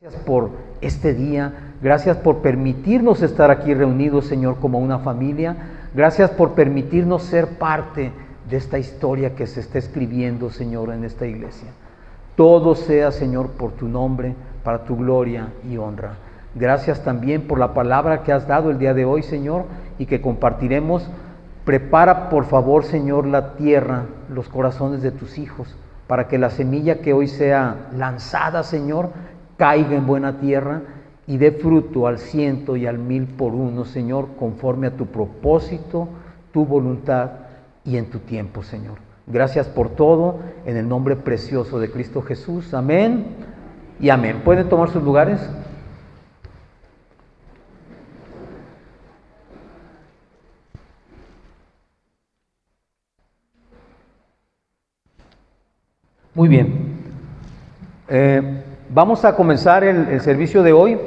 Gracias por este día, gracias por permitirnos estar aquí reunidos, Señor, como una familia. Gracias por permitirnos ser parte de esta historia que se está escribiendo, Señor, en esta iglesia. Todo sea, Señor, por tu nombre, para tu gloria y honra. Gracias también por la palabra que has dado el día de hoy, Señor, y que compartiremos. Prepara, por favor, Señor, la tierra, los corazones de tus hijos, para que la semilla que hoy sea lanzada, Señor, caiga en buena tierra y dé fruto al 100 y al 1000 por uno, Señor, conforme a tu propósito, tu voluntad y en tu tiempo, Señor. Gracias por todo, en el nombre precioso de Cristo Jesús. Amén y amén. ¿Pueden tomar sus lugares? Muy bien. Vamos a comenzar el servicio de hoy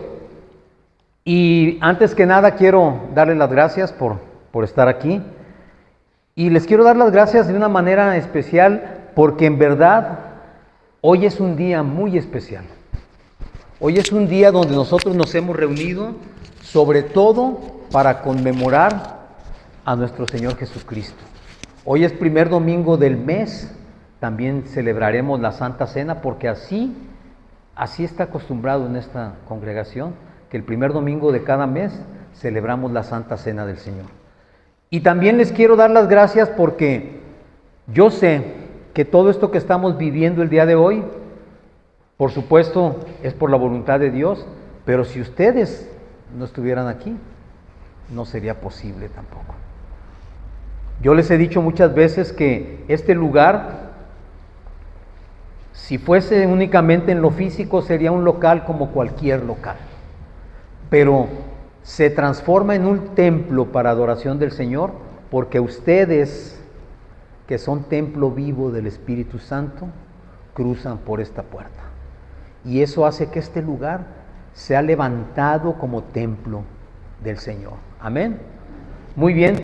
y antes que nada quiero darles las gracias por estar aquí y les quiero dar las gracias de una manera especial porque en verdad hoy es un día muy especial. Hoy es un día donde nosotros nos hemos reunido sobre todo para conmemorar a nuestro Señor Jesucristo. Hoy es primer domingo del mes, también celebraremos la Santa Cena porque así está acostumbrado en esta congregación, que el primer domingo de cada mes celebramos la Santa Cena del Señor. Y también les quiero dar las gracias porque yo sé que todo esto que estamos viviendo el día de hoy, por supuesto, es por la voluntad de Dios, pero si ustedes no estuvieran aquí, no sería posible tampoco. Yo les he dicho muchas veces que este lugar, si fuese únicamente en lo físico, sería un local como cualquier local. Pero se transforma en un templo para adoración del Señor, porque ustedes, que son templo vivo del Espíritu Santo, cruzan por esta puerta. Y eso hace que este lugar sea levantado como templo del Señor. Amén. Muy bien.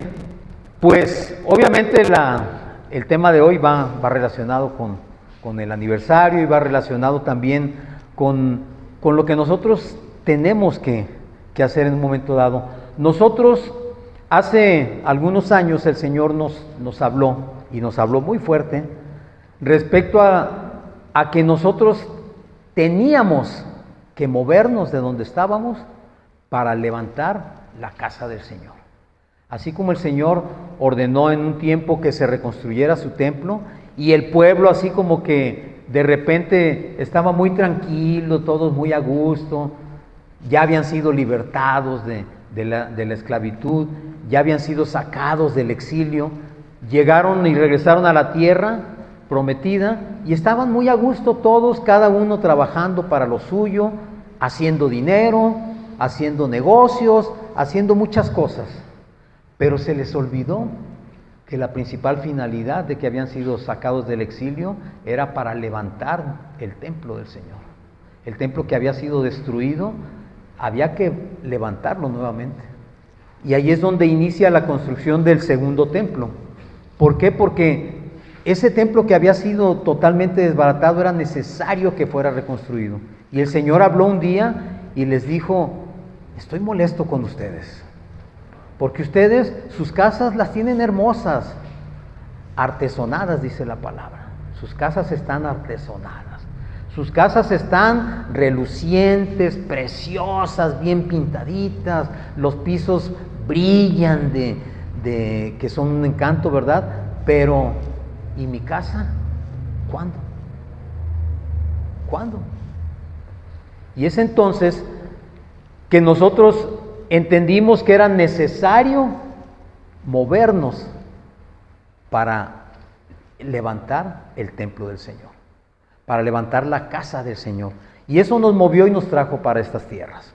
Pues obviamente el tema de hoy va relacionado con el aniversario y va relacionado también con lo que nosotros tenemos que hacer en un momento dado. Nosotros, hace algunos años el Señor nos habló, y nos habló muy fuerte, respecto a que nosotros teníamos que movernos de donde estábamos para levantar la casa del Señor. Así como el Señor ordenó en un tiempo que se reconstruyera su templo, y el pueblo así como que de repente estaba muy tranquilo, todos muy a gusto, ya habían sido libertados de la esclavitud, ya habían sido sacados del exilio, llegaron y regresaron a la tierra prometida y estaban muy a gusto todos, cada uno trabajando para lo suyo, haciendo dinero, haciendo negocios, haciendo muchas cosas. Pero se les olvidó que la principal finalidad de que habían sido sacados del exilio era para levantar el templo del Señor. El templo que había sido destruido, había que levantarlo nuevamente. Y ahí es donde inicia la construcción del segundo templo. ¿Por qué? Porque ese templo que había sido totalmente desbaratado era necesario que fuera reconstruido. Y el Señor habló un día y les dijo: estoy molesto con ustedes. Porque ustedes, sus casas las tienen hermosas, artesonadas, dice la palabra. Sus casas están artesonadas. Sus casas están relucientes, preciosas, bien pintaditas. Los pisos brillan que son un encanto, ¿verdad? Pero, ¿y mi casa? ¿Cuándo? ¿Cuándo? Y es entonces que nosotros entendimos que era necesario movernos para levantar el templo del Señor, para levantar la casa del Señor. Y eso nos movió y nos trajo para estas tierras,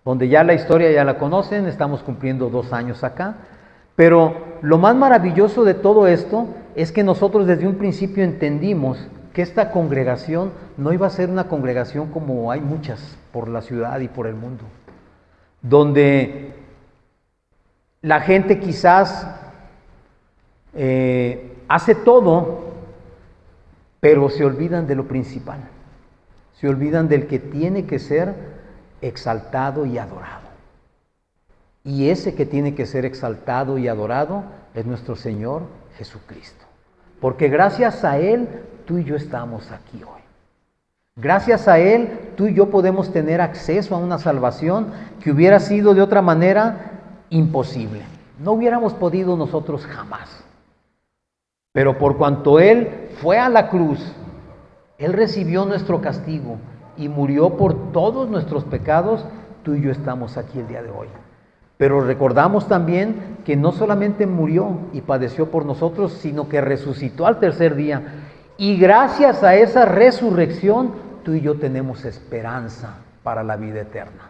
donde ya la historia ya la conocen, estamos cumpliendo 2 años acá. Pero lo más maravilloso de todo esto es que nosotros desde un principio entendimos que esta congregación no iba a ser una congregación como hay muchas por la ciudad y por el mundo, donde la gente quizás hace todo, pero se olvidan de lo principal. Se olvidan del que tiene que ser exaltado y adorado. Y ese que tiene que ser exaltado y adorado es nuestro Señor Jesucristo. Porque gracias a Él, tú y yo estamos aquí hoy. Gracias a Él, tú y yo podemos tener acceso a una salvación que hubiera sido de otra manera imposible. No hubiéramos podido nosotros jamás. Pero por cuanto Él fue a la cruz, Él recibió nuestro castigo y murió por todos nuestros pecados, tú y yo estamos aquí el día de hoy. Pero recordamos también que no solamente murió y padeció por nosotros, sino que resucitó al tercer día. Y gracias a esa resurrección, tú y yo tenemos esperanza para la vida eterna.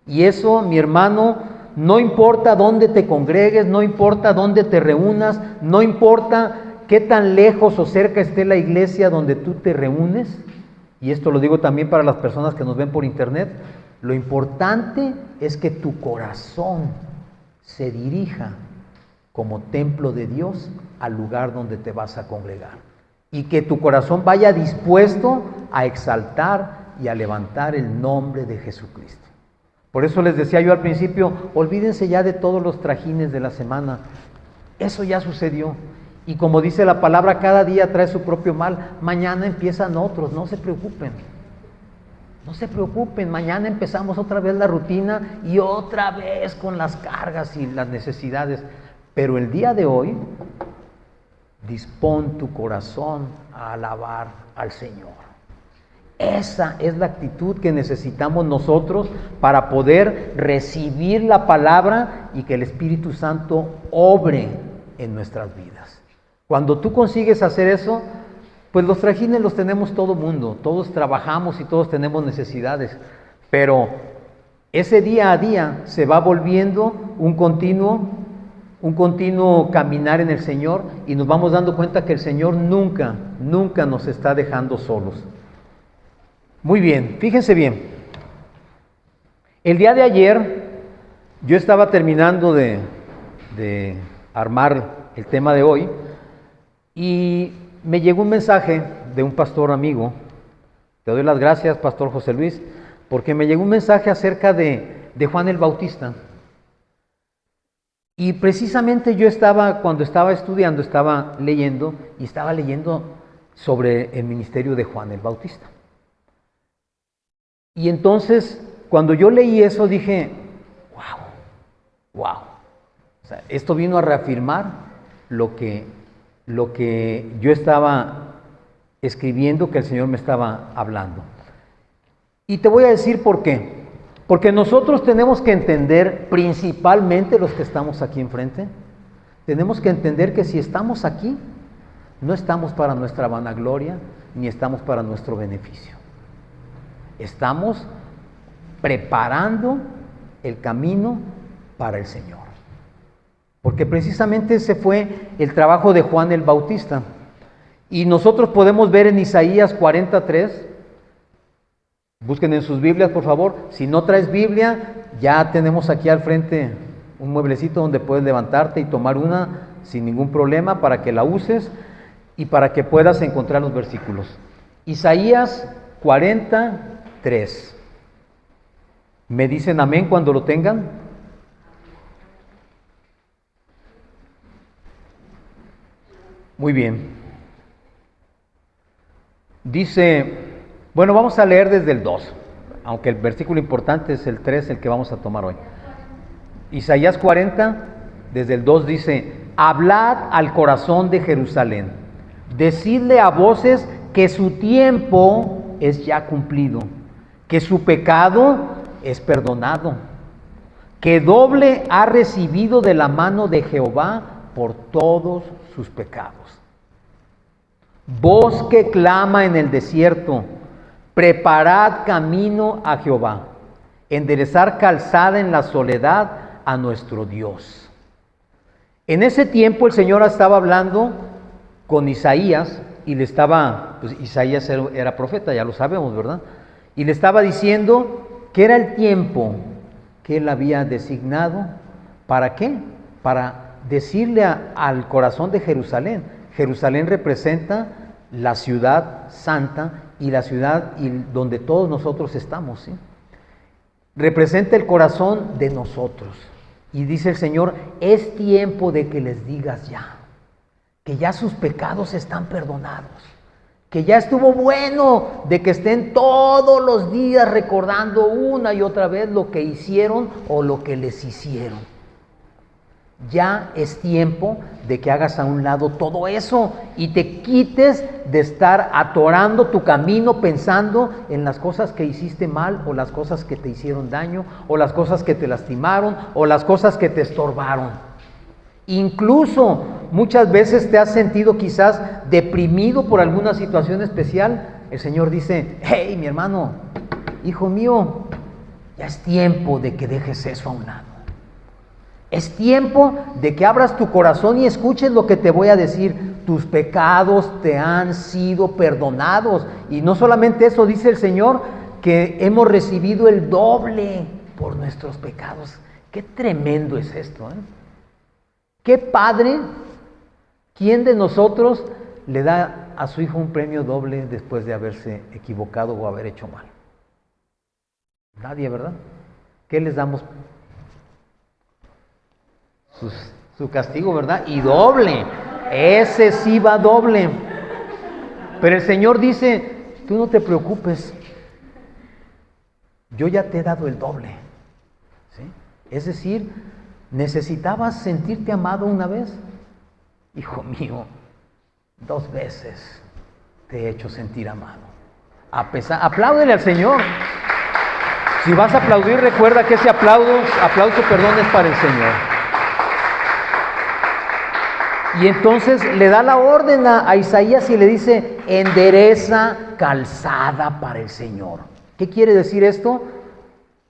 Y eso, mi hermano, no importa dónde te congregues, no importa dónde te reúnas, no importa qué tan lejos o cerca esté la iglesia donde tú te reúnes, y esto lo digo también para las personas que nos ven por internet, lo importante es que tu corazón se dirija como templo de Dios al lugar donde te vas a congregar. Y que tu corazón vaya dispuesto a exaltar y a levantar el nombre de Jesucristo. Por eso les decía yo al principio, olvídense ya de todos los trajines de la semana. Eso ya sucedió. Y como dice la palabra, cada día trae su propio mal. Mañana empiezan otros, no se preocupen. No se preocupen, mañana empezamos otra vez la rutina y otra vez con las cargas y las necesidades. Pero el día de hoy, dispón tu corazón a alabar al Señor. Esa es la actitud que necesitamos nosotros para poder recibir la palabra y que el Espíritu Santo obre en nuestras vidas. Cuando tú consigues hacer eso, pues los trajines los tenemos todo mundo, todos trabajamos y todos tenemos necesidades, pero ese día a día se va volviendo un continuo caminar en el Señor y nos vamos dando cuenta que el Señor nunca nos está dejando solos. Muy bien, fíjense bien. El día de ayer yo estaba terminando de armar el tema de hoy y me llegó un mensaje de un pastor amigo. Te doy las gracias, Pastor José Luis, porque me llegó un mensaje acerca de Juan el Bautista. Y precisamente yo cuando estaba estudiando, estaba leyendo sobre el ministerio de Juan el Bautista. Y entonces, cuando yo leí eso, dije, wow. O sea, esto vino a reafirmar lo que yo estaba escribiendo, que el Señor me estaba hablando. Y te voy a decir por qué. Porque nosotros tenemos que entender, principalmente los que estamos aquí enfrente, tenemos que entender que si estamos aquí, no estamos para nuestra vanagloria, ni estamos para nuestro beneficio. Estamos preparando el camino para el Señor. Porque precisamente ese fue el trabajo de Juan el Bautista. Y nosotros podemos ver en Isaías 43, busquen en sus Biblias, por favor. Si no traes Biblia, ya tenemos aquí al frente un mueblecito donde puedes levantarte y tomar una sin ningún problema para que la uses y para que puedas encontrar los versículos. Isaías 43. ¿Me dicen amén cuando lo tengan? Muy bien. Dice, bueno, vamos a leer desde el 2, aunque el versículo importante es el 3, el que vamos a tomar hoy. Isaías 40, desde el 2 dice, hablad al corazón de Jerusalén, decidle a voces que su tiempo es ya cumplido, que su pecado es perdonado, que doble ha recibido de la mano de Jehová por todos sus pecados. Voz que clama en el desierto, preparad camino a Jehová, enderezar calzada en la soledad a nuestro Dios. En ese tiempo el Señor estaba hablando con Isaías y le estaba, pues Isaías era profeta, ya lo sabemos, ¿verdad? Y le estaba diciendo que era el tiempo que él había designado. ¿Para qué? Para decirle al corazón de Jerusalén. Jerusalén representa la ciudad santa y la ciudad y donde todos nosotros estamos, ¿sí? Representa el corazón de nosotros. Y dice el Señor, es tiempo de que les digas ya, que ya sus pecados están perdonados, que ya estuvo bueno de que estén todos los días recordando una y otra vez lo que hicieron o lo que les hicieron. Ya es tiempo de que hagas a un lado todo eso y te quites de estar atorando tu camino pensando en las cosas que hiciste mal o las cosas que te hicieron daño o las cosas que te lastimaron o las cosas que te estorbaron. Incluso muchas veces te has sentido quizás deprimido por alguna situación especial. El Señor dice, hey, mi hermano, hijo mío, ya es tiempo de que dejes eso a un lado. Es tiempo de que abras tu corazón y escuches lo que te voy a decir. Tus pecados te han sido perdonados. Y no solamente eso, dice el Señor, que hemos recibido el doble por nuestros pecados. Qué tremendo es esto, ¿eh? ¿Qué padre, quién de nosotros le da a su hijo un premio doble después de haberse equivocado o haber hecho mal? Nadie, ¿verdad? ¿Qué les damos? Su castigo, ¿verdad? Y doble. Ese sí va doble. Pero el Señor dice, tú no te preocupes. Yo ya te he dado el doble. ¿Sí? Es decir, ¿necesitabas sentirte amado una vez? Hijo mío, 2 veces te he hecho sentir amado. Apláudele al Señor. Si vas a aplaudir, recuerda que ese aplauso, perdón, es para el Señor. Y entonces le da la orden a Isaías y le dice, endereza calzada para el Señor. ¿Qué quiere decir esto?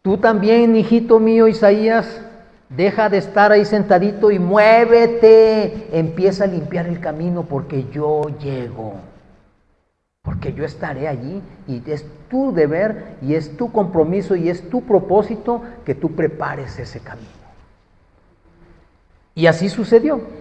Tú también, hijito mío Isaías, deja de estar ahí sentadito y muévete. Empieza a limpiar el camino porque yo llego. Porque yo estaré allí y es tu deber y es tu compromiso y es tu propósito que tú prepares ese camino. Y así sucedió.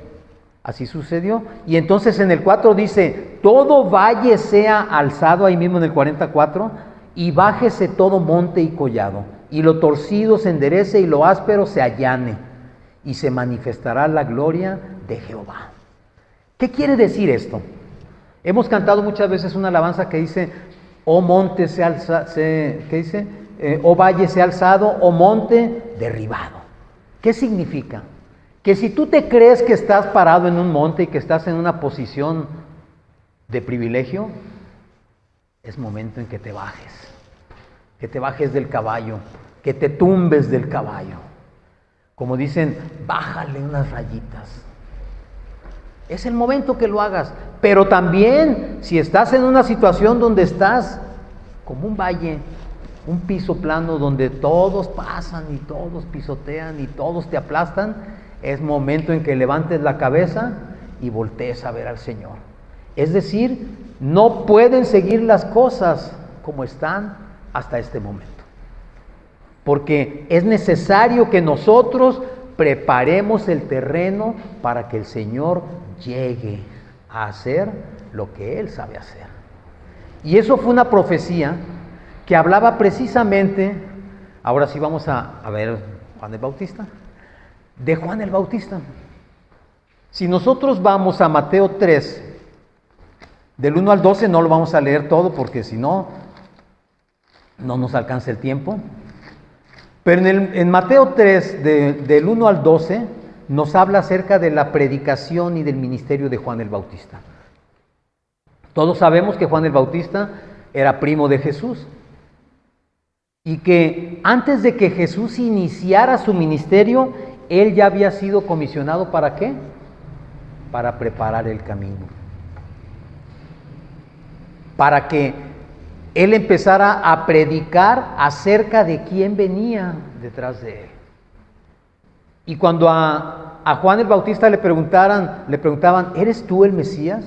Así sucedió. Y entonces en el 4 dice, todo valle sea alzado, ahí mismo en el 44, y bájese todo monte y collado, y lo torcido se enderece y lo áspero se allane, y se manifestará la gloria de Jehová. ¿Qué quiere decir esto? Hemos cantado muchas veces una alabanza que dice, oh monte oh valle sea alzado, oh monte derribado. ¿Qué significa? Que si tú te crees que estás parado en un monte y que estás en una posición de privilegio, es momento en que te bajes del caballo, que te tumbes del caballo. Como dicen, bájale unas rayitas. Es el momento que lo hagas, pero también si estás en una situación donde estás como un valle, un piso plano donde todos pasan y todos pisotean y todos te aplastan, es momento en que levantes la cabeza y voltees a ver al Señor. Es decir, no pueden seguir las cosas como están hasta este momento. Porque es necesario que nosotros preparemos el terreno para que el Señor llegue a hacer lo que Él sabe hacer. Y eso fue una profecía que hablaba precisamente, ahora sí vamos a ver Juan el Bautista. De Juan el Bautista. Si nosotros vamos a Mateo 3, del 1 al 12, no lo vamos a leer todo porque si no, no nos alcanza el tiempo. Pero en Mateo 3, del 1 al 12, nos habla acerca de la predicación y del ministerio de Juan el Bautista. Todos sabemos que Juan el Bautista era primo de Jesús. Y que antes de que Jesús iniciara su ministerio, él ya había sido comisionado ¿para qué? Para preparar el camino. Para que él empezara a predicar acerca de quién venía detrás de él. Y cuando a Juan el Bautista le preguntaban, ¿eres tú el Mesías?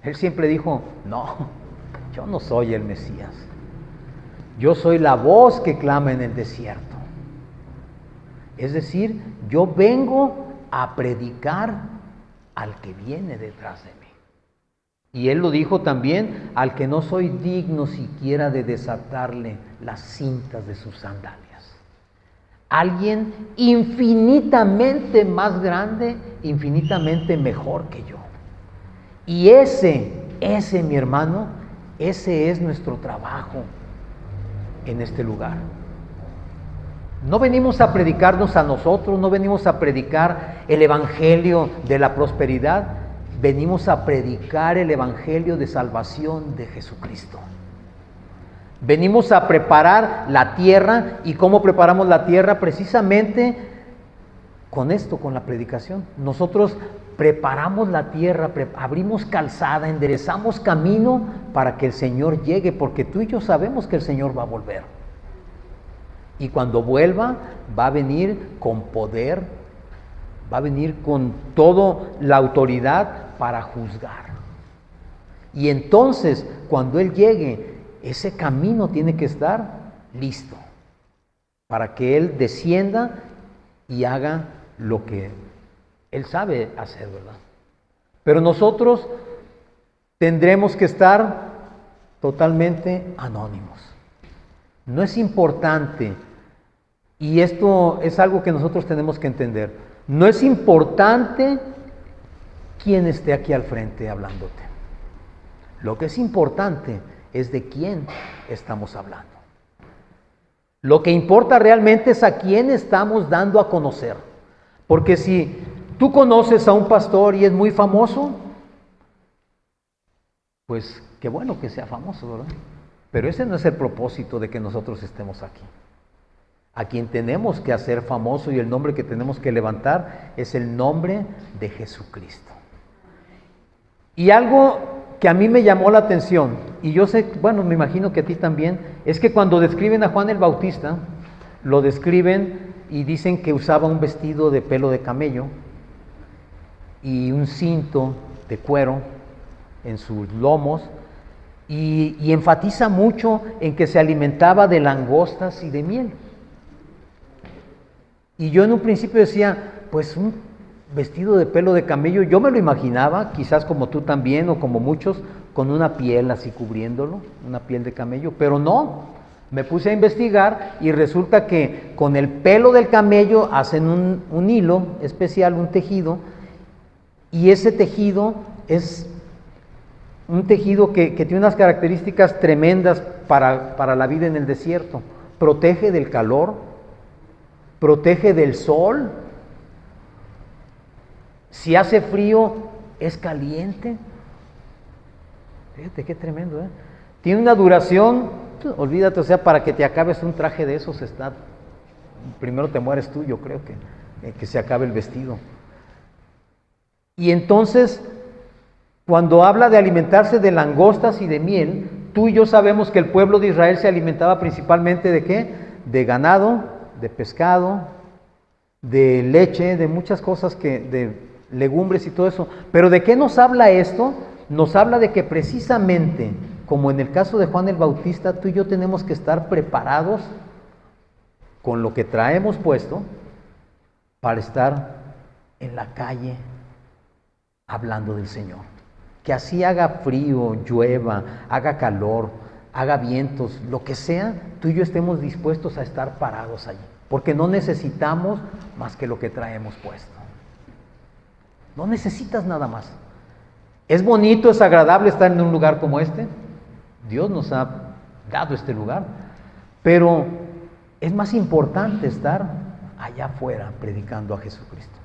Él siempre dijo, no, yo no soy el Mesías. Yo soy la voz que clama en el desierto. Es decir, yo vengo a predicar al que viene detrás de mí. Y él lo dijo también, al que no soy digno siquiera de desatarle las cintas de sus sandalias. Alguien infinitamente más grande, infinitamente mejor que yo. Y ese mi hermano, ese es nuestro trabajo en este lugar. No venimos a predicarnos a nosotros, no venimos a predicar el evangelio de la prosperidad, venimos a predicar el evangelio de salvación de Jesucristo. Venimos a preparar la tierra. ¿Y cómo preparamos la tierra? Precisamente con esto, con la predicación. Nosotros preparamos la tierra, abrimos calzada, enderezamos camino para que el Señor llegue, porque tú y yo sabemos que el Señor va a volver. Y cuando vuelva, va a venir con poder, va a venir con toda la autoridad para juzgar. Y entonces, cuando Él llegue, ese camino tiene que estar listo para que Él descienda y haga lo que Él sabe hacer, ¿verdad? Pero nosotros tendremos que estar totalmente anónimos. No es importante, y esto es algo que nosotros tenemos que entender, no es importante quién esté aquí al frente hablándote. Lo que es importante es de quién estamos hablando. Lo que importa realmente es a quién estamos dando a conocer. Porque si tú conoces a un pastor y es muy famoso, pues qué bueno que sea famoso, ¿verdad? Pero ese no es el propósito de que nosotros estemos aquí. A quien tenemos que hacer famoso y el nombre que tenemos que levantar es el nombre de Jesucristo. Y algo que a mí me llamó la atención, y yo sé, bueno, me imagino que a ti también, es que cuando describen a Juan el Bautista, lo describen y dicen que usaba un vestido de pelo de camello y un cinto de cuero en sus lomos, y enfatiza mucho en que se alimentaba de langostas y de miel. Y yo en un principio decía, pues un vestido de pelo de camello, yo me lo imaginaba, quizás como tú también o como muchos, con una piel así cubriéndolo, una piel de camello, pero no, me puse a investigar y resulta que con el pelo del camello hacen un hilo especial, un tejido, y ese tejido es un tejido que tiene unas características tremendas para la vida en el desierto. Protege del calor, protege del sol. Si hace frío, es caliente. Fíjate qué tremendo, ¿eh? Tiene una duración, olvídate, o sea, para que te acabes un traje de esos, primero te mueres tú, yo creo que se acabe el vestido. Y entonces, cuando habla de alimentarse de langostas y de miel, tú y yo sabemos que el pueblo de Israel se alimentaba principalmente ¿de qué? De ganado, de pescado, de leche, de muchas cosas, de legumbres y todo eso. Pero ¿de qué nos habla esto? Nos habla de que precisamente, como en el caso de Juan el Bautista, tú y yo tenemos que estar preparados con lo que traemos puesto para estar en la calle hablando del Señor. Que así haga frío, llueva, haga calor, haga vientos, lo que sea, tú y yo estemos dispuestos a estar parados allí. Porque no necesitamos más que lo que traemos puesto. No necesitas nada más. Es bonito, es agradable estar en un lugar como este. Dios nos ha dado este lugar. Pero es más importante estar allá afuera predicando a Jesucristo.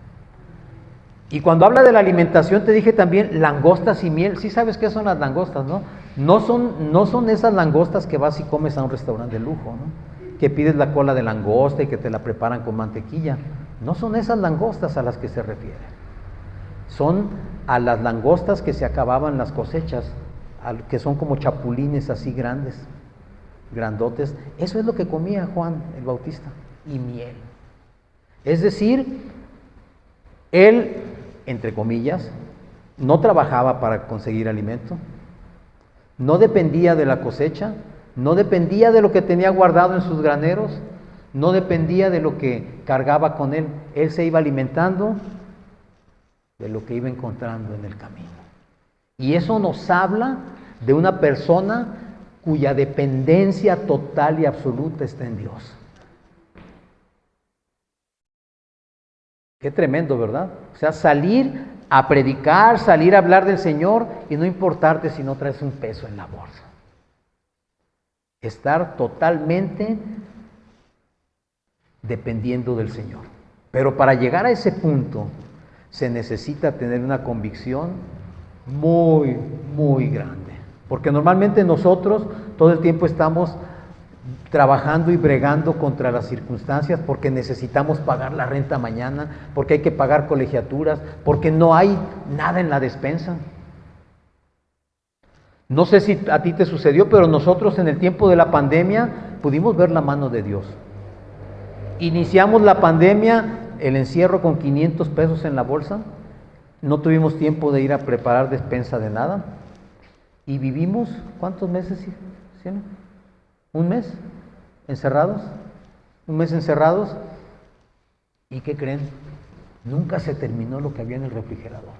Y cuando habla de la alimentación, te dije también langostas y miel. Sí sabes qué son las langostas, ¿no? No son esas langostas que vas y comes a un restaurante de lujo, ¿no? Que pides la cola de langosta y que te la preparan con mantequilla. No son esas langostas a las que se refiere. Son a las langostas que se acababan las cosechas, que son como chapulines así grandes, grandotes. Eso es lo que comía Juan el Bautista, y miel. Es decir, él, entre comillas, no trabajaba para conseguir alimento, no dependía de la cosecha, no dependía de lo que tenía guardado en sus graneros, no dependía de lo que cargaba con él. Él se iba alimentando de lo que iba encontrando en el camino. Y eso nos habla de una persona cuya dependencia total y absoluta está en Dios. Qué tremendo, ¿verdad? O sea, salir a predicar, salir a hablar del Señor y no importarte si no traes un peso en la bolsa. Estar totalmente dependiendo del Señor. Pero para llegar a ese punto se necesita tener una convicción muy, muy grande. Porque normalmente nosotros todo el tiempo estamos trabajando y bregando contra las circunstancias porque necesitamos pagar la renta mañana, porque hay que pagar colegiaturas, porque no hay nada en la despensa. No sé si a ti te sucedió, pero nosotros en el tiempo de la pandemia pudimos ver la mano de Dios. Iniciamos la pandemia, el encierro con 500 pesos en la bolsa, no tuvimos tiempo de ir a preparar despensa de nada y vivimos, ¿cuántos meses? ¿Sí? ¿Un mes? ¿Encerrados? ¿Un mes encerrados? ¿Y qué creen? Nunca se terminó lo que había en el refrigerador.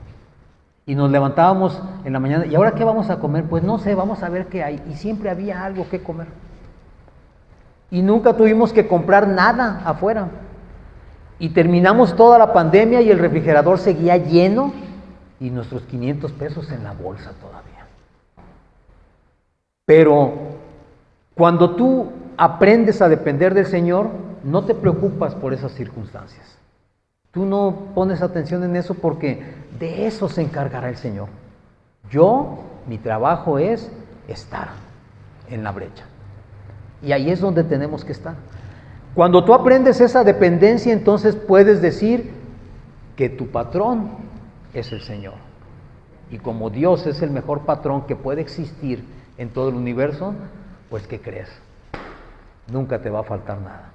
Y nos levantábamos en la mañana, ¿y ahora qué vamos a comer? Pues no sé, vamos a ver qué hay. Y siempre había algo que comer. Y nunca tuvimos que comprar nada afuera. Y terminamos toda la pandemia y el refrigerador seguía lleno y nuestros 500 pesos en la bolsa todavía. Pero cuando tú aprendes a depender del Señor, no te preocupas por esas circunstancias. Tú no pones atención en eso porque de eso se encargará el Señor. Mi trabajo es estar en la brecha. Y ahí es donde tenemos que estar. Cuando tú aprendes esa dependencia, entonces puedes decir que tu patrón es el Señor. Y como Dios es el mejor patrón que puede existir en todo el universo, pues ¿qué crees? Nunca te va a faltar nada.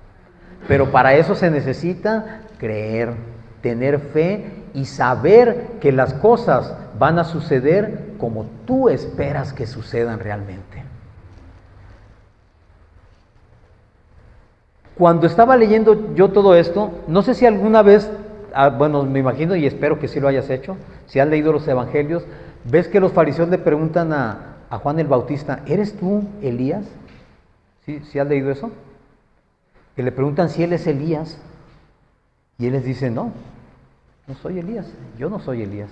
Pero para eso se necesita creer, tener fe y saber que las cosas van a suceder como tú esperas que sucedan realmente. Cuando estaba leyendo yo todo esto, no sé si alguna vez, bueno, me imagino y espero que sí lo hayas hecho, si has leído los evangelios, ves que los fariseos le preguntan a Juan el Bautista, ¿eres tú Elías? ¿Sí has leído eso? Que le preguntan si él es Elías, y él les dice, no soy Elías, yo no soy Elías.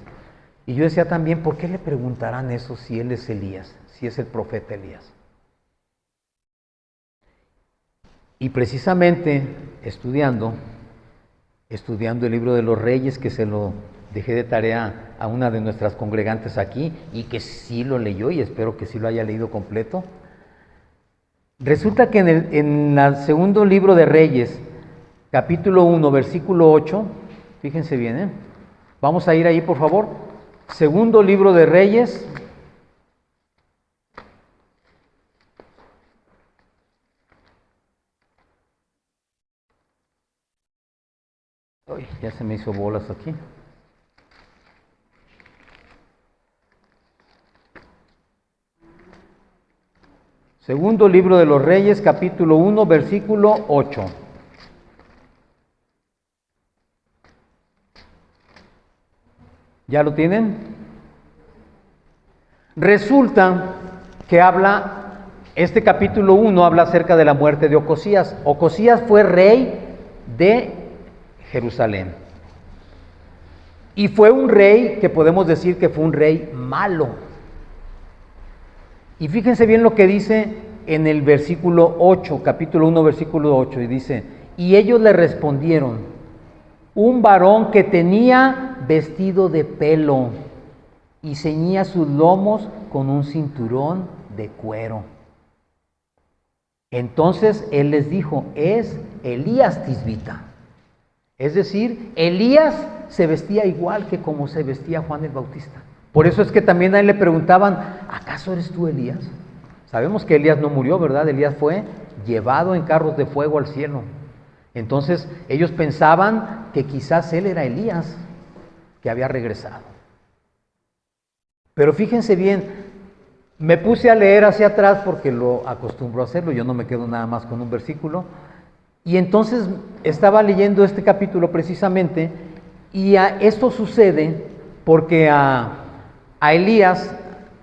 Y yo decía también, ¿por qué le preguntarán eso si él es Elías, si es el profeta Elías? Y precisamente estudiando el libro de los Reyes, que se lo dejé de tarea a una de nuestras congregantes aquí, y que sí lo leyó, y espero que sí lo haya leído completo. Resulta que en el segundo libro de Reyes, capítulo 1, versículo 8, fíjense bien, vamos a ir ahí por favor. Segundo libro de Reyes, ya se me hizo bolas aquí. Segundo libro de los Reyes, capítulo 1, versículo 8. ¿Ya lo tienen? Resulta que este capítulo 1 habla acerca de la muerte de Ocosías. Ocosías fue rey de Jerusalén. Y fue un rey que podemos decir que fue un rey malo. Y fíjense bien lo que dice en el versículo 8, capítulo 1, versículo 8, y dice, y ellos le respondieron, un varón que tenía vestido de pelo y ceñía sus lomos con un cinturón de cuero. Entonces él les dijo, es Elías Tisbita. Es decir, Elías se vestía igual que como se vestía Juan el Bautista. Por eso es que también a él le preguntaban, ¿acaso eres tú Elías? Sabemos que Elías no murió, ¿verdad? Elías fue llevado en carros de fuego al cielo. Entonces ellos pensaban que quizás él era Elías, que había regresado. Pero fíjense bien, me puse a leer hacia atrás porque lo acostumbro a hacerlo, yo no me quedo nada más con un versículo. Y entonces estaba leyendo este capítulo precisamente, y esto sucede porque A Elías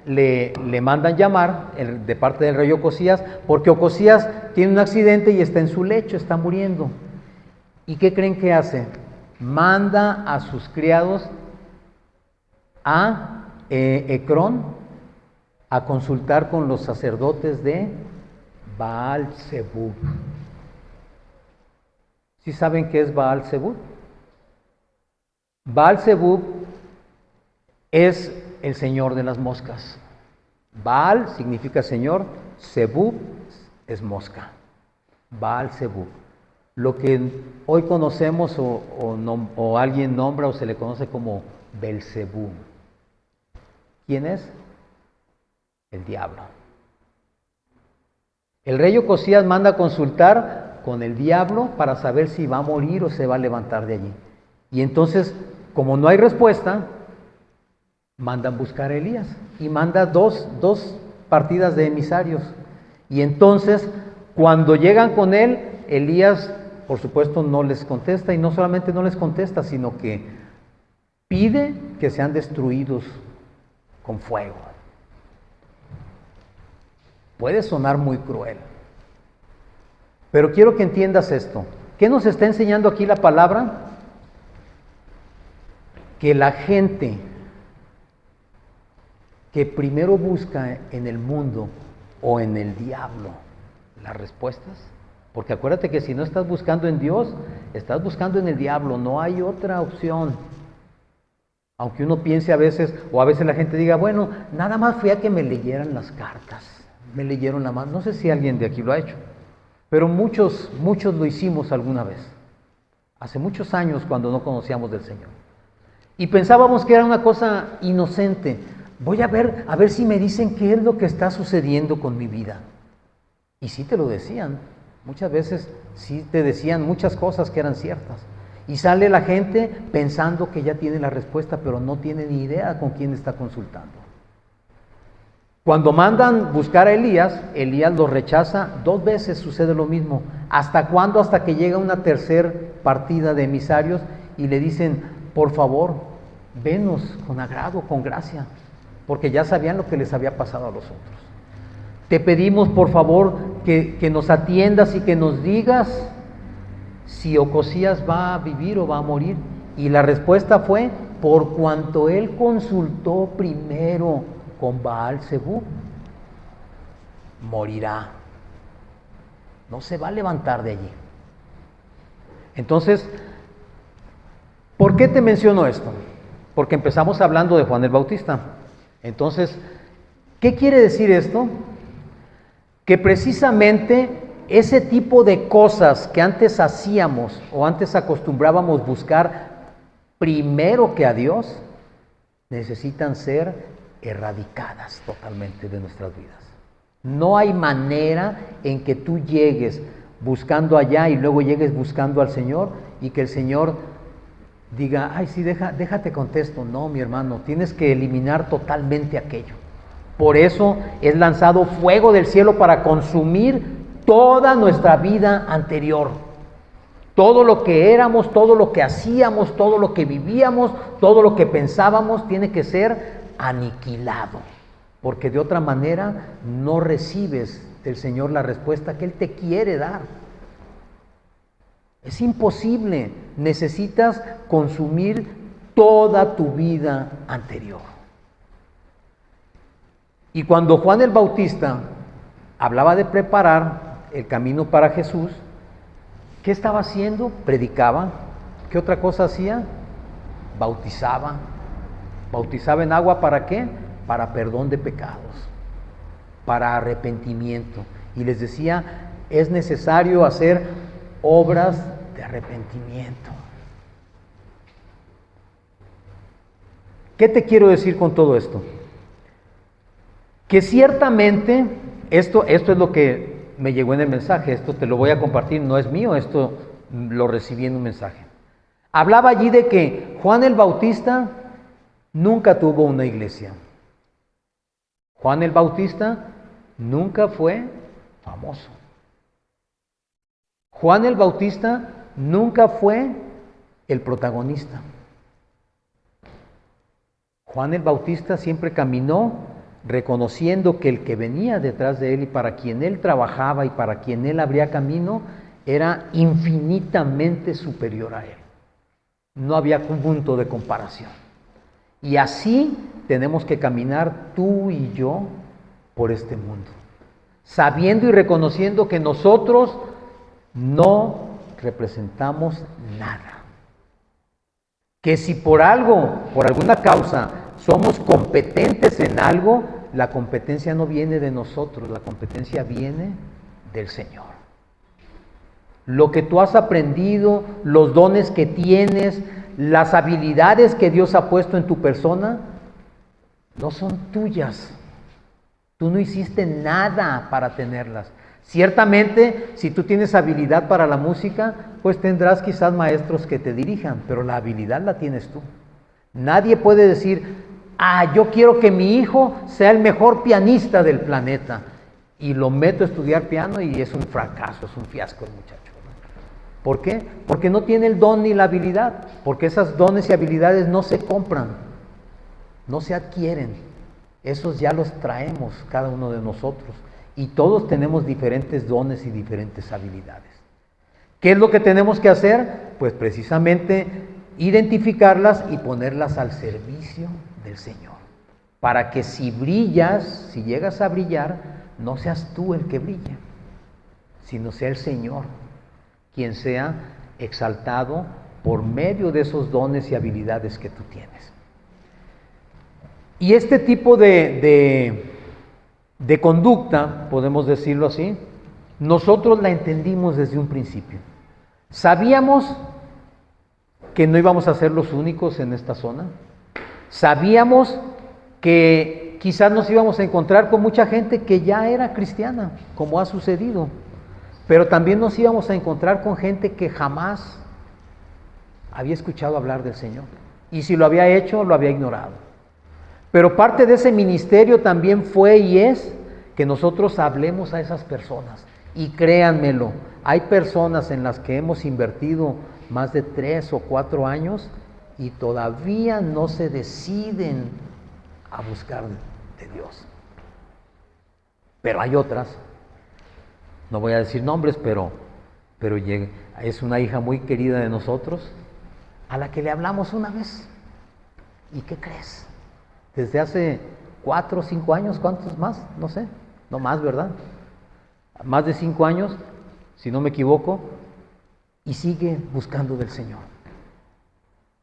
le mandan llamar de parte del rey Ocosías, porque Ocosías tiene un accidente y está en su lecho, está muriendo. ¿Y qué creen que hace? Manda a sus criados a Ecrón a consultar con los sacerdotes de Baal-Zebub. ¿Sí saben qué es Baal-Zebub? Baal-Zebub es el señor de las moscas. Baal significa señor, Zebub es mosca. Baal-Zebub. Lo que hoy conocemos o alguien nombra o se le conoce como Belzebú. ¿Quién es? El diablo. El rey Ocosías manda a consultar con el diablo para saber si va a morir o se va a levantar de allí. Y entonces, como no hay respuesta, mandan buscar a Elías y manda dos partidas de emisarios. Y entonces, cuando llegan con él, Elías, por supuesto, no les contesta, y no solamente no les contesta, sino que pide que sean destruidos con fuego. Puede sonar muy cruel, pero quiero que entiendas esto. ¿Qué nos está enseñando aquí la palabra? Que la gente que primero busca en el mundo o en el diablo las respuestas, porque acuérdate que si no estás buscando en Dios, estás buscando en el diablo, no hay otra opción. Aunque uno piense a veces, o a veces la gente diga, bueno, nada más fui a que me leyeran las cartas, me leyeron la mano. No sé si alguien de aquí lo ha hecho, pero muchos lo hicimos alguna vez, hace muchos años cuando no conocíamos del Señor. Y pensábamos que era una cosa inocente. Voy a ver si me dicen qué es lo que está sucediendo con mi vida. Y sí te lo decían, muchas veces sí te decían muchas cosas que eran ciertas. Y sale la gente pensando que ya tiene la respuesta, pero no tiene ni idea con quién está consultando. Cuando mandan buscar a Elías, Elías lo rechaza 2 veces, sucede lo mismo. ¿Hasta cuándo? Hasta que llega una tercera partida de emisarios y le dicen, por favor, venos con agrado, con gracia, porque ya sabían lo que les había pasado a los otros. Te pedimos, por favor, que nos atiendas y que nos digas si Ocosías va a vivir o va a morir. Y la respuesta fue, por cuanto él consultó primero con Baal-Zebub, morirá. No se va a levantar de allí. Entonces, ¿por qué te menciono esto? Porque empezamos hablando de Juan el Bautista. Entonces, ¿qué quiere decir esto? Que precisamente ese tipo de cosas que antes hacíamos o antes acostumbrábamos buscar primero que a Dios, necesitan ser erradicadas totalmente de nuestras vidas. No hay manera en que tú llegues buscando allá y luego llegues buscando al Señor y que el Señor diga, ay, sí, déjate contesto. No, mi hermano, tienes que eliminar totalmente aquello. Por eso es lanzado fuego del cielo para consumir toda nuestra vida anterior. Todo lo que éramos, todo lo que hacíamos, todo lo que vivíamos, todo lo que pensábamos, tiene que ser aniquilado. Porque de otra manera no recibes del Señor la respuesta que Él te quiere dar. Es imposible. Necesitas consumir toda tu vida anterior. Y cuando Juan el Bautista hablaba de preparar el camino para Jesús, ¿qué estaba haciendo? Predicaba. ¿Qué otra cosa hacía? Bautizaba. Bautizaba en agua, ¿para qué? Para perdón de pecados, para arrepentimiento. Y les decía, es necesario hacer obras de arrepentimiento. ¿Qué te quiero decir con todo esto? Que ciertamente, esto es lo que me llegó en el mensaje, esto te lo voy a compartir, no es mío, esto lo recibí en un mensaje. Hablaba allí de que Juan el Bautista nunca tuvo una iglesia. Juan el Bautista nunca fue famoso. Juan el Bautista nunca fue el protagonista. Juan el Bautista siempre caminó reconociendo que el que venía detrás de él y para quien él trabajaba y para quien él abría camino era infinitamente superior a él. No había punto de comparación. Y así tenemos que caminar tú y yo por este mundo, sabiendo y reconociendo que nosotros no representamos nada. Que si por algo, por alguna causa, somos competentes en algo, la competencia no viene de nosotros, la competencia viene del Señor. Lo que tú has aprendido, los dones que tienes, las habilidades que Dios ha puesto en tu persona, no son tuyas. Tú no hiciste nada para tenerlas. Ciertamente, si tú tienes habilidad para la música, pues tendrás quizás maestros que te dirijan, pero la habilidad la tienes tú. Nadie puede decir, yo quiero que mi hijo sea el mejor pianista del planeta, y lo meto a estudiar piano y es un fracaso, es un fiasco el muchacho. ¿Por qué? Porque no tiene el don ni la habilidad, porque esas dones y habilidades no se compran, no se adquieren, esos ya los traemos cada uno de nosotros. Y todos tenemos diferentes dones y diferentes habilidades. ¿Qué es lo que tenemos que hacer? Pues precisamente identificarlas y ponerlas al servicio del Señor. Para que si brillas, si llegas a brillar, no seas tú el que brille, sino sea el Señor quien sea exaltado por medio de esos dones y habilidades que tú tienes. Y este tipo de conducta, podemos decirlo así, nosotros la entendimos desde un principio. Sabíamos que no íbamos a ser los únicos en esta zona. Sabíamos que quizás nos íbamos a encontrar con mucha gente que ya era cristiana, como ha sucedido. Pero también nos íbamos a encontrar con gente que jamás había escuchado hablar del Señor. Y si lo había hecho, lo había ignorado. Pero parte de ese ministerio también fue y es que nosotros hablemos a esas personas. Y créanmelo, hay personas en las que hemos invertido más de 3 o 4 años y todavía no se deciden a buscar de Dios. Pero hay otras, no voy a decir nombres, pero es una hija muy querida de nosotros, a la que le hablamos una vez. ¿Y qué crees? Desde hace 4 o 5 años, ¿cuántos más? No sé, no más, ¿verdad? Más de 5 años, si no me equivoco, y sigue buscando del Señor.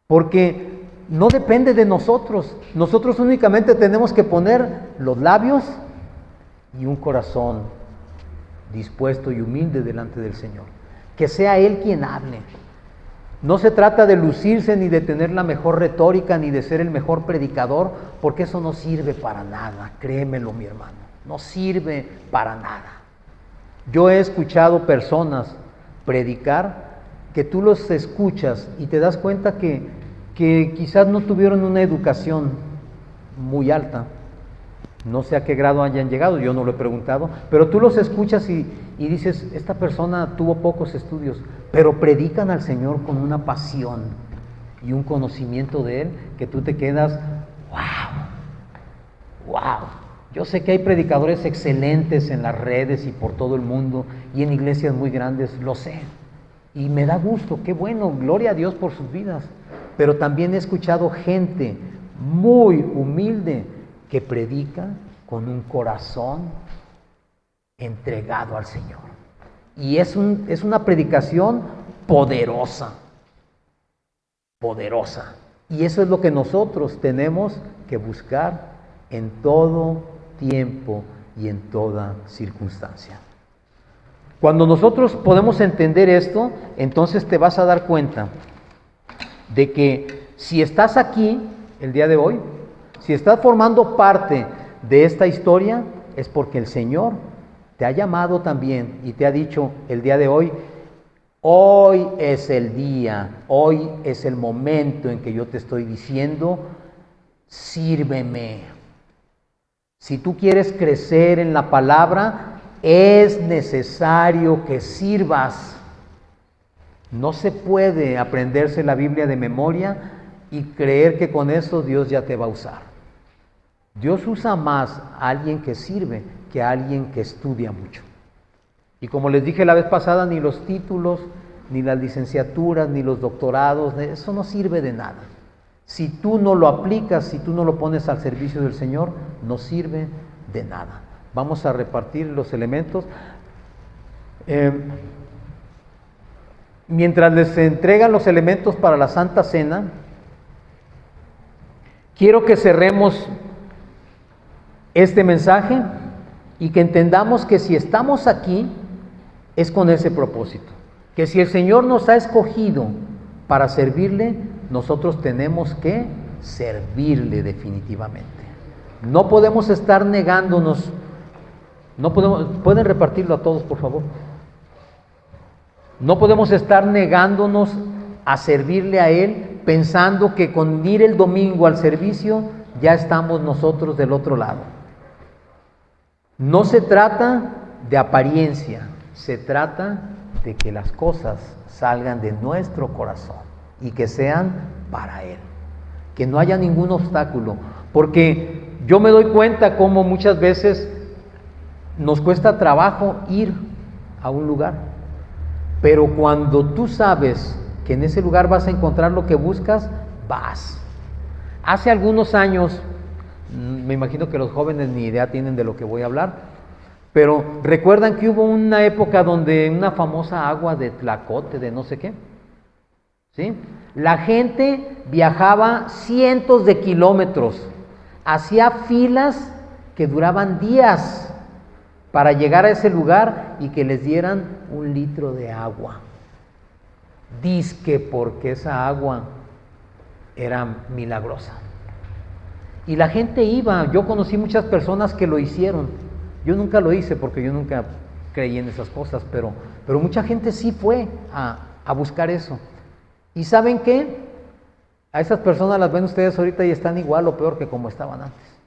Porque no depende de nosotros. Nosotros únicamente tenemos que poner los labios y un corazón dispuesto y humilde delante del Señor. Que sea Él quien hable. No se trata de lucirse ni de tener la mejor retórica ni de ser el mejor predicador, porque eso no sirve para nada, créemelo mi hermano, no sirve para nada. Yo he escuchado personas predicar que tú los escuchas y te das cuenta que quizás no tuvieron una educación muy alta, no sé a qué grado hayan llegado, yo no lo he preguntado, pero tú los escuchas y dices, esta persona tuvo pocos estudios, pero predican al Señor con una pasión y un conocimiento de Él que tú te quedas, wow. Yo sé que hay predicadores excelentes en las redes y por todo el mundo y en iglesias muy grandes, lo sé. Y me da gusto, qué bueno, gloria a Dios por sus vidas. Pero también he escuchado gente muy humilde que predica con un corazón entregado al Señor. Y es una predicación poderosa, poderosa. Y eso es lo que nosotros tenemos que buscar en todo tiempo y en toda circunstancia. Cuando nosotros podemos entender esto, entonces te vas a dar cuenta de que si estás aquí el día de hoy, si estás formando parte de esta historia, es porque el Señor te ha llamado también y te ha dicho el día de hoy, hoy es el día, hoy es el momento en que yo te estoy diciendo, sírveme. Si tú quieres crecer en la palabra, es necesario que sirvas. No se puede aprenderse la Biblia de memoria y creer que con eso Dios ya te va a usar. Dios usa más a alguien que sirve que a alguien que estudia mucho. Y como les dije la vez pasada, ni los títulos, ni las licenciaturas, ni los doctorados, eso no sirve de nada. Si tú no lo aplicas, si tú no lo pones al servicio del Señor, no sirve de nada. Vamos a repartir los elementos. Mientras les entregan los elementos para la Santa Cena, quiero que cerremos este mensaje y que entendamos que si estamos aquí es con ese propósito, que si el Señor nos ha escogido para servirle, nosotros tenemos que servirle definitivamente. No podemos estar negándonos, ¿pueden repartirlo a todos, por favor? No podemos estar negándonos a servirle a Él, pensando que con ir el domingo al servicio ya estamos nosotros del otro lado. No se trata de apariencia, se trata de que las cosas salgan de nuestro corazón y que sean para Él, que no haya ningún obstáculo, porque yo me doy cuenta cómo muchas veces nos cuesta trabajo ir a un lugar, pero cuando tú sabes que en ese lugar vas a encontrar lo que buscas, vas. Hace algunos años, me imagino que los jóvenes ni idea tienen de lo que voy a hablar, pero recuerdan que hubo una época donde una famosa agua de Tlacote, de no sé qué, ¿sí? La gente viajaba cientos de kilómetros, hacía filas que duraban días para llegar a ese lugar y que les dieran 1 litro de agua. Dizque porque esa agua era milagrosa. Y la gente iba, yo conocí muchas personas que lo hicieron. Yo nunca lo hice porque yo nunca creí en esas cosas, pero mucha gente sí fue a buscar eso. ¿Y saben qué? A esas personas las ven ustedes ahorita y están igual o peor que como estaban antes.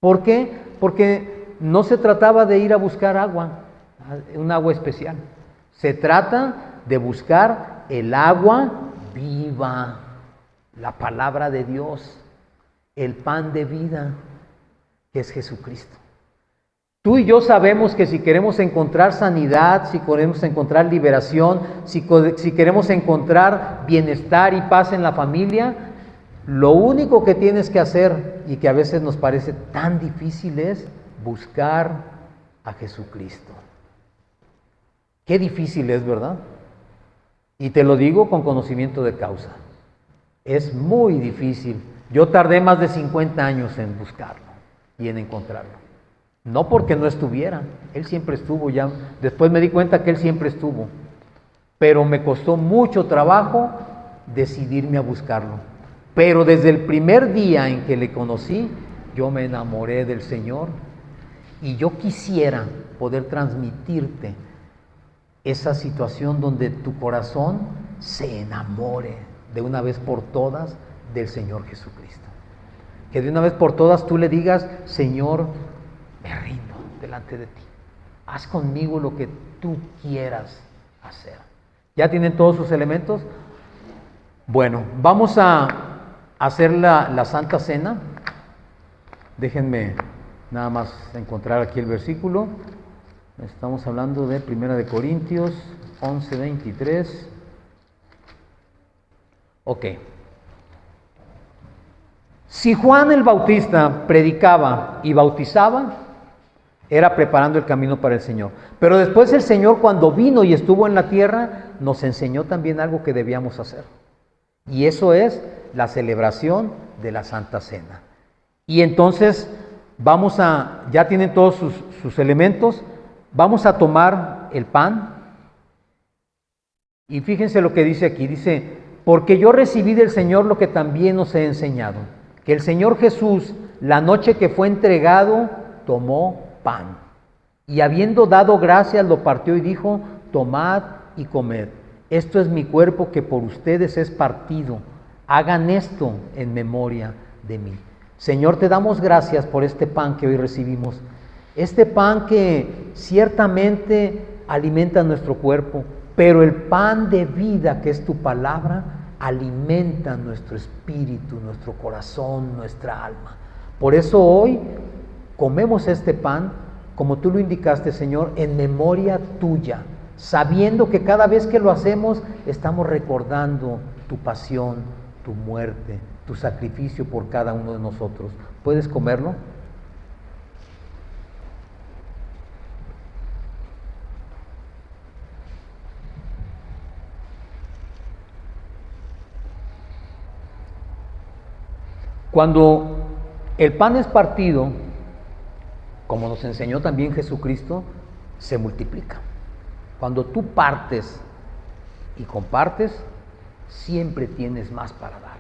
¿Por qué? Porque no se trataba de ir a buscar agua, un agua especial. Se trata de buscar el agua viva, la palabra de Dios, el pan de vida, que es Jesucristo. Tú y yo sabemos que si queremos encontrar sanidad, si queremos encontrar liberación, si queremos encontrar bienestar y paz en la familia, lo único que tienes que hacer, y que a veces nos parece tan difícil, es buscar a Jesucristo. Qué difícil es, ¿verdad? Y te lo digo con conocimiento de causa. Es muy difícil. Yo tardé más de 50 años en buscarlo y en encontrarlo. No porque no estuviera, Él siempre estuvo ya. Después me di cuenta que Él siempre estuvo. Pero me costó mucho trabajo decidirme a buscarlo. Pero desde el primer día en que le conocí, yo me enamoré del Señor. Y yo quisiera poder transmitirte esa situación donde tu corazón se enamore de una vez por todas del Señor Jesucristo. Que de una vez por todas tú le digas: Señor, me rindo delante de ti. Haz conmigo lo que tú quieras hacer. ¿Ya tienen todos sus elementos? Bueno, vamos a hacer la Santa Cena. Déjenme nada más encontrar aquí el versículo. Estamos hablando de 1 Corintios 11:23. Ok. Si Juan el Bautista predicaba y bautizaba, era preparando el camino para el Señor. Pero después el Señor, cuando vino y estuvo en la tierra, nos enseñó también algo que debíamos hacer. Y eso es la celebración de la Santa Cena. Y entonces ya tienen todos sus elementos, vamos a tomar el pan. Y fíjense lo que dice aquí, dice: porque yo recibí del Señor lo que también os he enseñado, que el Señor Jesús, la noche que fue entregado, tomó pan, y habiendo dado gracias, lo partió y dijo: tomad y comed, esto es mi cuerpo que por ustedes es partido, hagan esto en memoria de mí. Señor, te damos gracias por este pan que hoy recibimos, este pan que ciertamente alimenta nuestro cuerpo, pero el pan de vida que es tu palabra alimenta nuestro espíritu, nuestro corazón, nuestra alma. Por eso hoy comemos este pan, como tú lo indicaste, Señor, en memoria tuya, sabiendo que cada vez que lo hacemos estamos recordando tu pasión, tu muerte, tu sacrificio por cada uno de nosotros. ¿Puedes comerlo? Cuando el pan es partido, como nos enseñó también Jesucristo, se multiplica. Cuando tú partes y compartes, siempre tienes más para dar.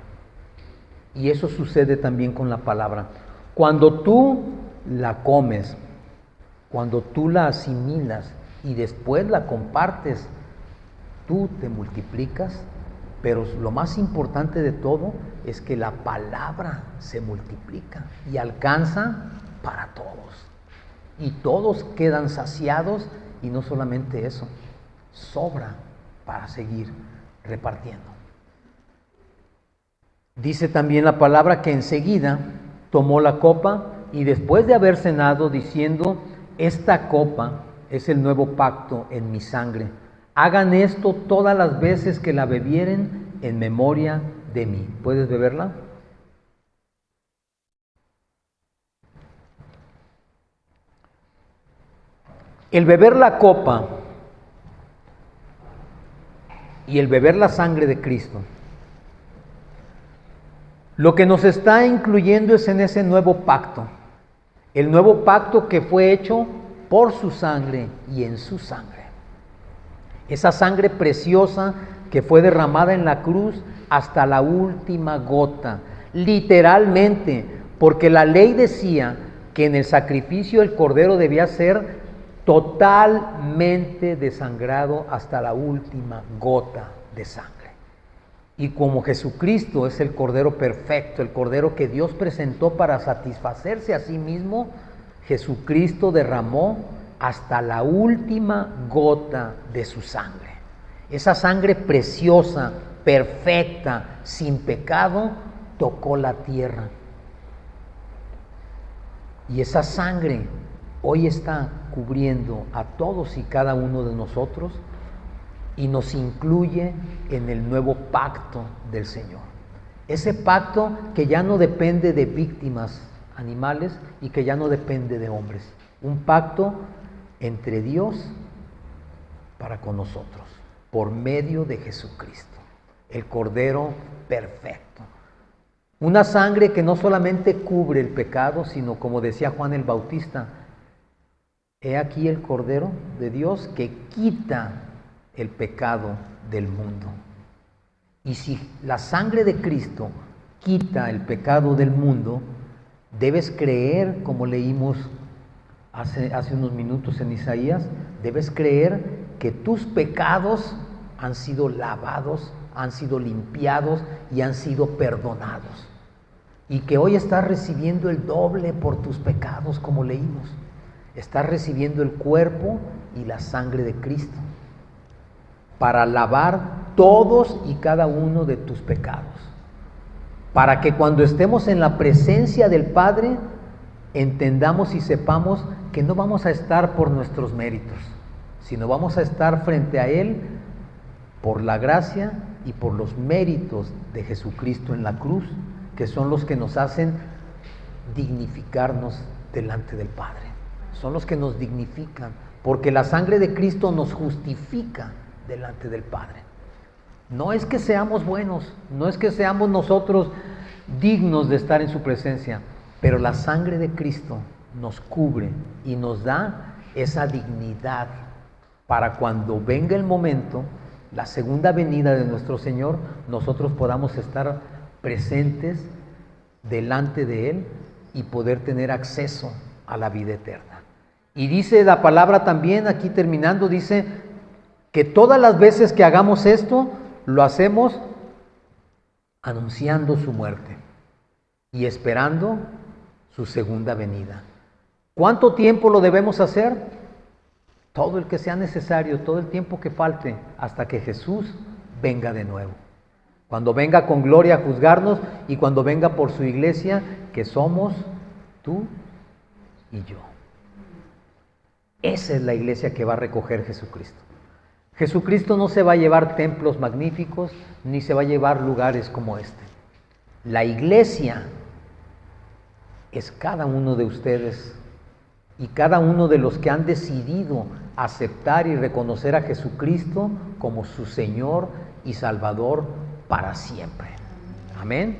Y eso sucede también con la palabra. Cuando tú la comes, cuando tú la asimilas y después la compartes, tú te multiplicas, pero lo más importante de todo es que la palabra se multiplica y alcanza para todos. Y todos quedan saciados y no solamente eso, sobra para seguir repartiendo. Dice también la palabra que enseguida tomó la copa y después de haber cenado diciendo, esta copa es el nuevo pacto en mi sangre. Hagan esto todas las veces que la bebieren en memoria de mí. ¿Puedes beberla? El beber la copa y el beber la sangre de Cristo, lo que nos está incluyendo es en ese nuevo pacto, el nuevo pacto que fue hecho por su sangre y en su sangre. Esa sangre preciosa que fue derramada en la cruz hasta la última gota, literalmente, porque la ley decía que en el sacrificio el cordero debía ser totalmente desangrado hasta la última gota de sangre. Y como Jesucristo es el Cordero perfecto, el Cordero que Dios presentó para satisfacerse a sí mismo, Jesucristo derramó hasta la última gota de su sangre. Esa sangre preciosa, perfecta, sin pecado, tocó la tierra. Y esa sangre hoy está cubriendo a todos y cada uno de nosotros y nos incluye en el nuevo pacto del Señor. Ese pacto que ya no depende de víctimas animales y que ya no depende de hombres. Un pacto entre Dios para con nosotros, por medio de Jesucristo, el Cordero perfecto. Una sangre que no solamente cubre el pecado, sino como decía Juan el Bautista, he aquí el Cordero de Dios que quita el pecado del mundo. Y si la sangre de Cristo quita el pecado del mundo, debes creer, como leímos hace unos minutos en Isaías, debes creer que tus pecados han sido lavados, han sido limpiados y han sido perdonados. Y que hoy estás recibiendo el doble por tus pecados, como leímos. Estás recibiendo el cuerpo y la sangre de Cristo para lavar todos y cada uno de tus pecados. Para que cuando estemos en la presencia del Padre, entendamos y sepamos que no vamos a estar por nuestros méritos, sino vamos a estar frente a Él por la gracia y por los méritos de Jesucristo en la cruz, que son los que nos hacen dignificarnos delante del Padre. Son los que nos dignifican, porque la sangre de Cristo nos justifica delante del Padre. No es que seamos buenos, no es que seamos nosotros dignos de estar en su presencia, pero la sangre de Cristo nos cubre y nos da esa dignidad para cuando venga el momento, la segunda venida de nuestro Señor, nosotros podamos estar presentes delante de Él y poder tener acceso a la vida eterna. Y dice la palabra también, aquí terminando, dice que todas las veces que hagamos esto, lo hacemos anunciando su muerte y esperando su segunda venida. ¿Cuánto tiempo lo debemos hacer? Todo el que sea necesario, todo el tiempo que falte, hasta que Jesús venga de nuevo. Cuando venga con gloria a juzgarnos y cuando venga por su iglesia, que somos tú y yo. Esa es la iglesia que va a recoger Jesucristo. Jesucristo no se va a llevar templos magníficos, ni se va a llevar lugares como este. La iglesia es cada uno de ustedes y cada uno de los que han decidido aceptar y reconocer a Jesucristo como su Señor y Salvador para siempre. Amén.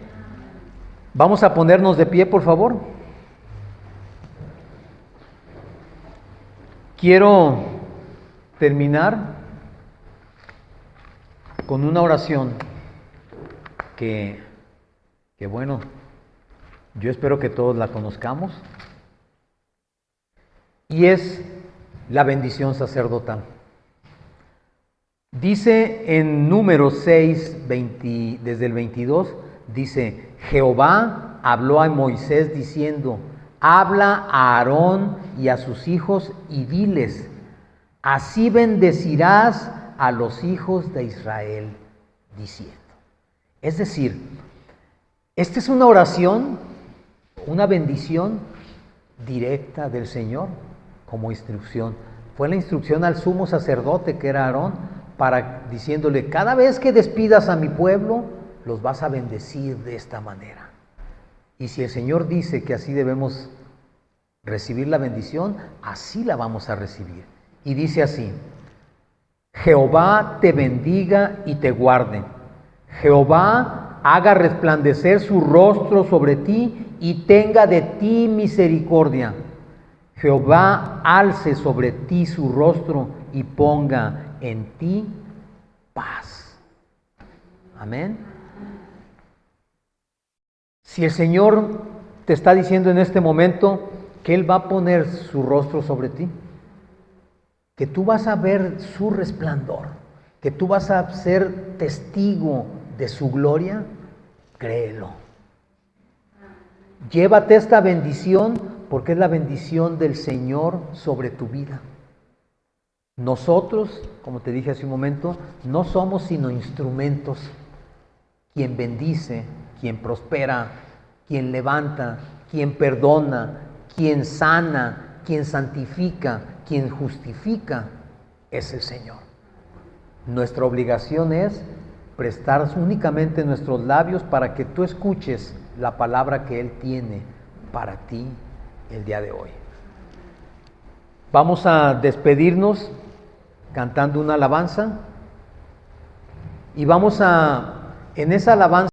Vamos a ponernos de pie, por favor. Quiero terminar con una oración que bueno, yo espero que todos la conozcamos, y es la bendición sacerdotal. Dice en Números 6, desde el 22, dice: Jehová habló a Moisés diciendo: habla a Aarón y a sus hijos y diles: así bendecirás a los hijos de Israel, diciendo. Es decir, esta es una oración, una bendición directa del Señor como instrucción. Fue la instrucción al sumo sacerdote, que era Aarón, para diciéndole: cada vez que despidas a mi pueblo, los vas a bendecir de esta manera. Y si el Señor dice que así debemos recibir la bendición, así la vamos a recibir. Y dice así: Jehová te bendiga y te guarde. Jehová haga resplandecer su rostro sobre ti y tenga de ti misericordia. Jehová alce sobre ti su rostro y ponga en ti paz. Amén. Si el Señor te está diciendo en este momento que Él va a poner su rostro sobre ti, que tú vas a ver su resplandor, que tú vas a ser testigo de su gloria, créelo. Llévate esta bendición, porque es la bendición del Señor sobre tu vida. Nosotros, como te dije hace un momento, no somos sino instrumentos. Quien bendice, quien prospera, quien levanta, quien perdona, quien sana, quien santifica, quien justifica, es el Señor. Nuestra obligación es prestar únicamente nuestros labios para que tú escuches la palabra que Él tiene para ti el día de hoy. Vamos a despedirnos cantando una alabanza y vamos a, en esa alabanza,